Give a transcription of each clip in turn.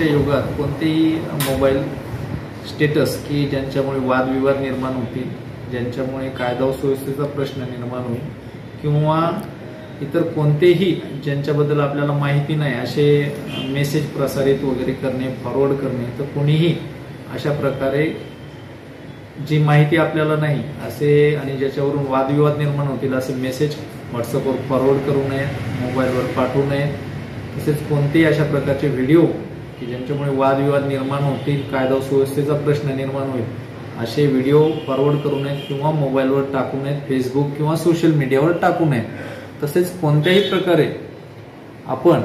आजच्या युगात कोणतेही मोबाईल स्टेटस की ज्यांच्यामुळे वादविवाद निर्माण होतील, ज्यांच्यामुळे कायदा व सुव्यवस्थेचा प्रश्न निर्माण होईल किंवा इतर कोणतेही ज्यांच्याबद्दल आपल्याला माहिती नाही असे मेसेज प्रसारित वगैरे करणे, फॉरवर्ड करणे, तर कोणीही अशा प्रकारे जी माहिती आपल्याला नाही असे आणि ज्याच्यावरून वादविवाद निर्माण होतील असे मेसेज व्हॉट्सअपवर फॉरवर्ड करू नये, मोबाईलवर पाठवू नये. तसेच कोणतेही अशा प्रकारचे व्हिडिओ की ज्यांच्यामुळे वादविवाद निर्माण होतील, कायदा व सुव्यवस्थेचा प्रश्न निर्माण होईल असे व्हिडिओ फॉरवर्ड करू नयेत किंवा मोबाईलवर टाकू नयेत, फेसबुक किंवा सोशल मीडियावर टाकू नयेत. तसेच कोणत्याही प्रकारे आपण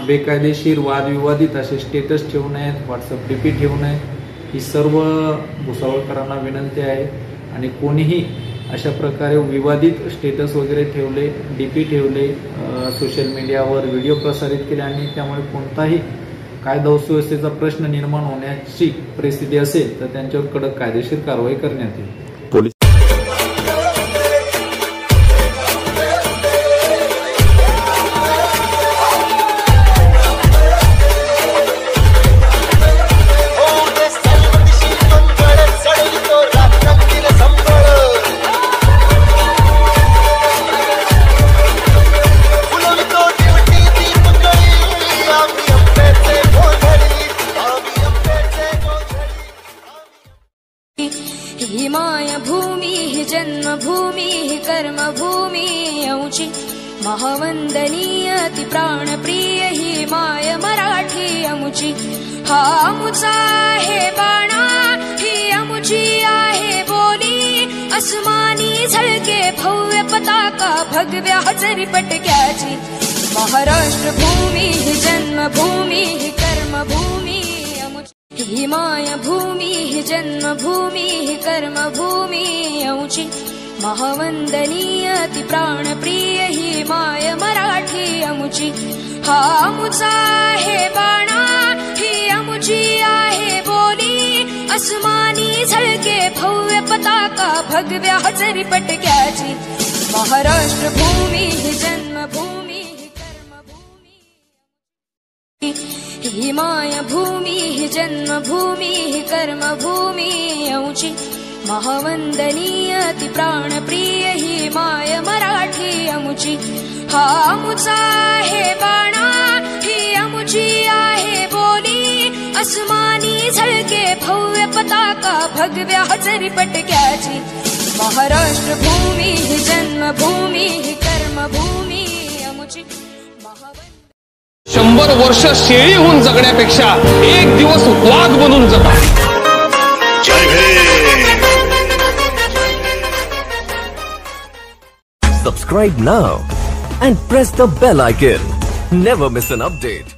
बेकायदेशीर वादविवादित असे स्टेटस ठेवू नयेत, व्हॉट्सअप डीपी ठेवू नयेत. ही सर्व भुसावळकरांना विनंती आहे. आणि कोणीही अशा प्रकारे विवादित स्टेटस वगैरे ठेवले, डीपी ठेवले, सोशल मीडियावर व्हिडिओ प्रसारित केले आणि त्यामुळे कोणताही कायदा व सुव्यवस्थेचा प्रश्न निर्माण होण्याची परिस्थिती असेल तर त्यांच्यावर कडक कायदेशीर कारवाई करण्यात येईल. ही मायभूमी ही जन्मभूमी ही कर्मभूमी औची महावंदनीय ती प्राणप्रिय ही माय मराठी अमुची. हा अमुचा आहे बाणा ही अमुची आहे बोली, अस्मानी झळके भव्य पताका भगव्या हजरी पटक्याची. महाराष्ट्र भूमी ही जन्मभूमी ही कर्मभूमी ही मायभूमी ही जन्मभूमी ही कर्मभूमी औची महावंदनीय ती प्राणप्रिय ही माय मराठी अमुची. हा अमुचा आहे बाणा ही अमुची आहे बोली, अस्मानी झळके भव्य पताका भगव्या हजरी पटक्याची. महाराष्ट्र भूमी ही जन्मभूमी ही कर्मभूमी ही मायभूमी ही जन्मभूमी ही कर्मभूमी औची महावंदनीय ती प्राणप्रिय ही माय मराठी अमुची. हा अमुचा आहे बाणा ही अमुची आहे बोली, अस्मानी झळके भव्य पताका भगव्या हजरी पटक्याची. महाराष्ट्र भूमी ही जन्मभूमी ही कर्मभूमी अमुची. 100 वर्ष शेळी होऊन जगण्यापेक्षा एक दिवस वाघ बनून जगा. Subscribe now and press the bell icon. Never miss an update.